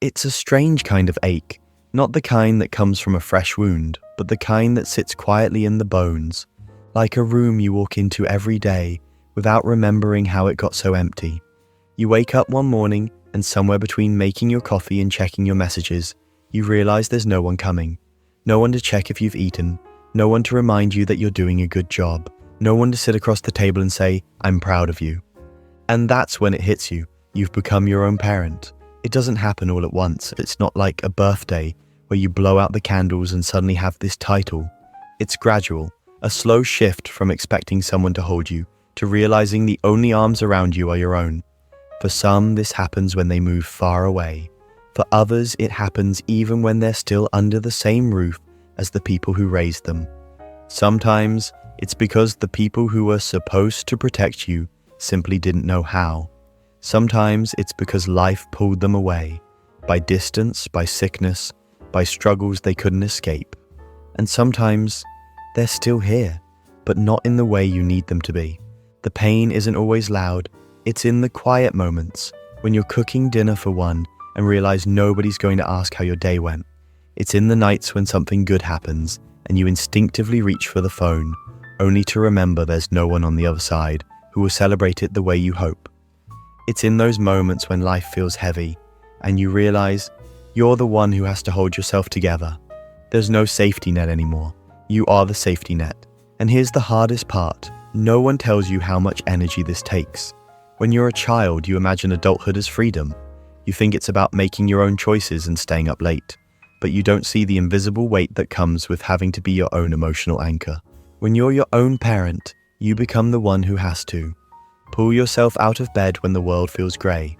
It's a strange kind of ache, not the kind that comes from a fresh wound, but the kind that sits quietly in the bones, like a room you walk into every day without remembering how it got so empty. You wake up one morning and somewhere between making your coffee and checking your messages, you realize there's no one coming. No one to check if you've eaten, no one to remind you that you're doing a good job, no one to sit across the table and say, "I'm proud of you." And that's when it hits you. You've become your own parent. It doesn't happen all at once. It's not like a birthday where you blow out the candles and suddenly have this title. It's gradual, a slow shift from expecting someone to hold you to realizing the only arms around you are your own. For some, this happens when they move far away. For others, it happens even when they're still under the same roof as the people who raised them. Sometimes, it's because the people who were supposed to protect you simply didn't know how. Sometimes it's because life pulled them away, by distance, by sickness, by struggles they couldn't escape. And sometimes they're still here, but not in the way you need them to be. The pain isn't always loud, it's in the quiet moments, when you're cooking dinner for one and realize nobody's going to ask how your day went. It's in the nights when something good happens and you instinctively reach for the phone, only to remember there's no one on the other side who will celebrate it the way you hope. It's in those moments when life feels heavy and you realize you're the one who has to hold yourself together. There's no safety net anymore. You are the safety net. And here's the hardest part. No one tells you how much energy this takes. When you're a child, you imagine adulthood as freedom. You think it's about making your own choices and staying up late. But you don't see the invisible weight that comes with having to be your own emotional anchor. When you're your own parent, you become the one who has to. Pull yourself out of bed when the world feels grey.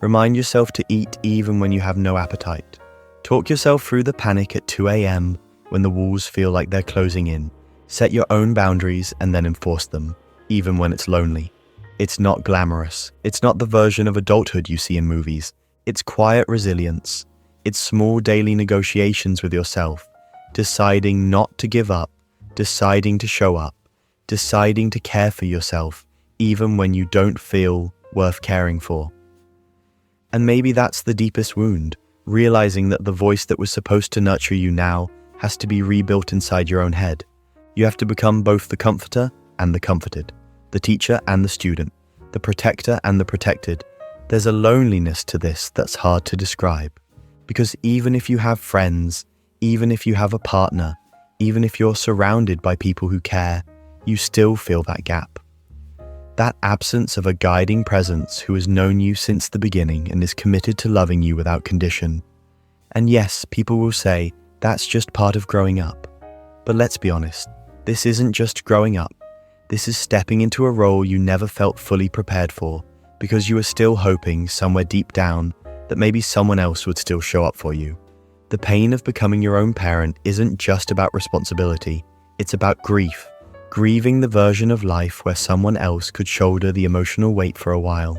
Remind yourself to eat even when you have no appetite. Talk yourself through the panic at 2 a.m. when the walls feel like they're closing in. Set your own boundaries and then enforce them, even when it's lonely. It's not glamorous. It's not the version of adulthood you see in movies. It's quiet resilience. It's small daily negotiations with yourself, deciding not to give up, deciding to show up, deciding to care for yourself, even when you don't feel worth caring for. And maybe that's the deepest wound, realizing that the voice that was supposed to nurture you now has to be rebuilt inside your own head. You have to become both the comforter and the comforted, the teacher and the student, the protector and the protected. There's a loneliness to this that's hard to describe, because even if you have friends, even if you have a partner, even if you're surrounded by people who care, you still feel that gap. That absence of a guiding presence who has known you since the beginning and is committed to loving you without condition. And yes, people will say, that's just part of growing up. But let's be honest, this isn't just growing up. This is stepping into a role you never felt fully prepared for, because you were still hoping somewhere deep down that maybe someone else would still show up for you. The pain of becoming your own parent isn't just about responsibility, it's about grief. Grieving the version of life where someone else could shoulder the emotional weight for a while.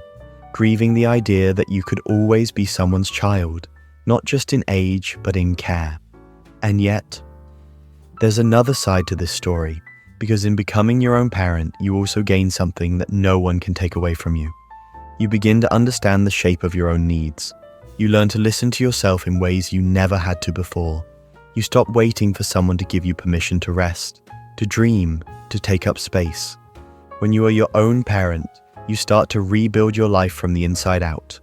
Grieving the idea that you could always be someone's child, not just in age, but in care. And yet, there's another side to this story, because in becoming your own parent, you also gain something that no one can take away from you. You begin to understand the shape of your own needs. You learn to listen to yourself in ways you never had to before. You stop waiting for someone to give you permission to rest, to dream, to take up space. When you are your own parent, you start to rebuild your life from the inside out.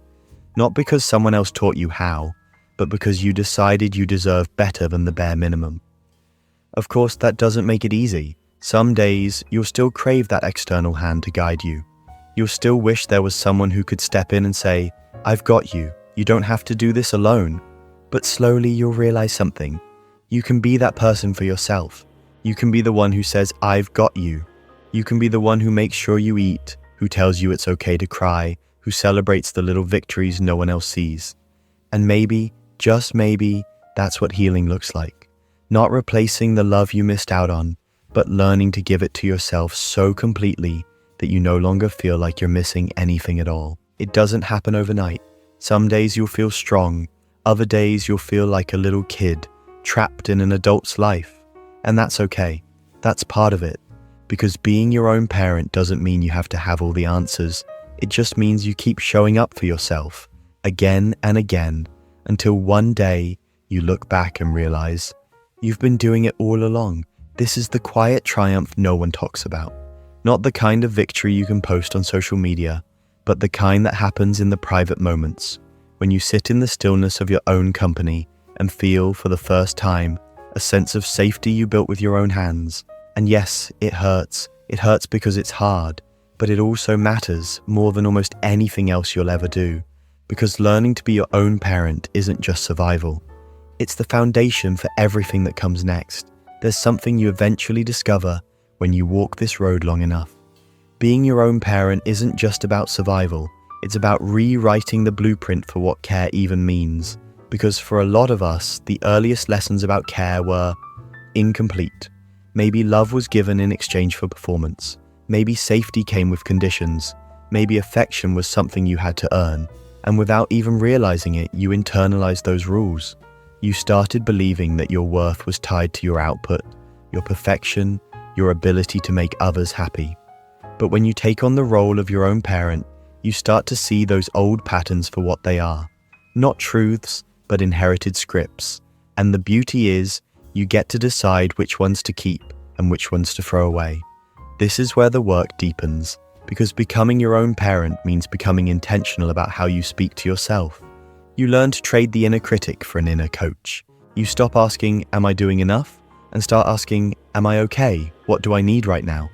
Not because someone else taught you how, but because you decided you deserve better than the bare minimum. Of course, that doesn't make it easy. Some days, you'll still crave that external hand to guide you. You'll still wish there was someone who could step in and say, "I've got you. You don't have to do this alone." But slowly you'll realize something. You can be that person for yourself. You can be the one who says, "I've got you." You can be the one who makes sure you eat, who tells you it's okay to cry, who celebrates the little victories no one else sees. And maybe, just maybe, that's what healing looks like. Not replacing the love you missed out on, but learning to give it to yourself so completely that you no longer feel like you're missing anything at all. It doesn't happen overnight. Some days you'll feel strong, other days you'll feel like a little kid, trapped in an adult's life. And that's okay. That's part of it. Because being your own parent doesn't mean you have to have all the answers. It just means you keep showing up for yourself, again and again, until one day you look back and realize you've been doing it all along. This is the quiet triumph no one talks about. Not the kind of victory you can post on social media, but the kind that happens in the private moments, when you sit in the stillness of your own company and feel for the first time a sense of safety you built with your own hands. And yes, it hurts. It hurts because it's hard, but it also matters more than almost anything else you'll ever do, because learning to be your own parent isn't just survival. It's the foundation for everything that comes next. There's something you eventually discover when you walk this road long enough. Being your own parent isn't just about survival. It's about rewriting the blueprint for what care even means. Because for a lot of us, the earliest lessons about care were incomplete. Maybe love was given in exchange for performance. Maybe safety came with conditions. Maybe affection was something you had to earn. And without even realizing it, you internalized those rules. You started believing that your worth was tied to your output, your perfection, your ability to make others happy. But when you take on the role of your own parent, you start to see those old patterns for what they are. Not truths, but inherited scripts. And the beauty is, you get to decide which ones to keep and which ones to throw away. This is where the work deepens, because becoming your own parent means becoming intentional about how you speak to yourself. You learn to trade the inner critic for an inner coach. You stop asking, am I doing enough? And start asking, am I okay? What do I need right now?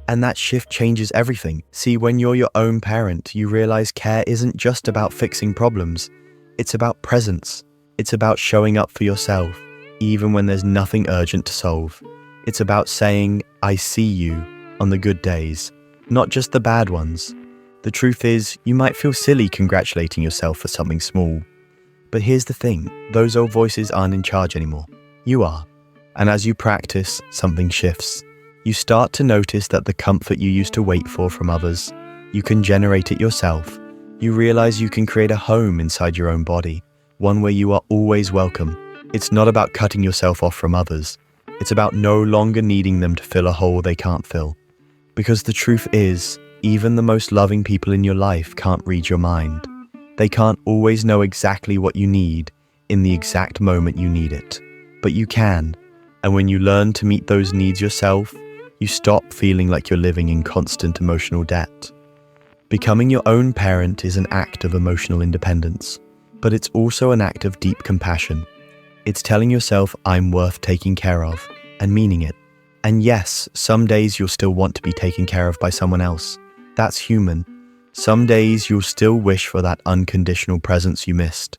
And that shift changes everything. See, when you're your own parent, you realize care isn't just about fixing problems. It's about presence. It's about showing up for yourself, even when there's nothing urgent to solve. It's about saying, I see you, on the good days, not just the bad ones. The truth is, you might feel silly congratulating yourself for something small. But here's the thing, those old voices aren't in charge anymore. You are. And as you practice, something shifts. You start to notice that the comfort you used to wait for from others, you can generate it yourself. You realize you can create a home inside your own body, one where you are always welcome. It's not about cutting yourself off from others. It's about no longer needing them to fill a hole they can't fill. Because the truth is, even the most loving people in your life can't read your mind. They can't always know exactly what you need in the exact moment you need it. But you can. And when you learn to meet those needs yourself, you stop feeling like you're living in constant emotional debt. Becoming your own parent is an act of emotional independence, but it's also an act of deep compassion. It's telling yourself, I'm worth taking care of, and meaning it. And yes, some days you'll still want to be taken care of by someone else. That's human. Some days you'll still wish for that unconditional presence you missed.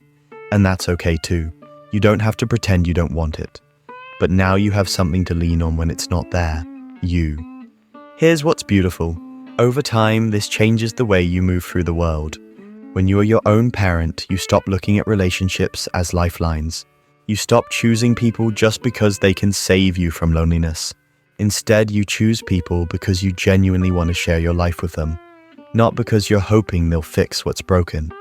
And that's okay too. You don't have to pretend you don't want it. But now you have something to lean on when it's not there. You. Here's what's beautiful. Over time, this changes the way you move through the world. When you are your own parent, you stop looking at relationships as lifelines. You stop choosing people just because they can save you from loneliness. Instead, you choose people because you genuinely want to share your life with them, not because you're hoping they'll fix what's broken.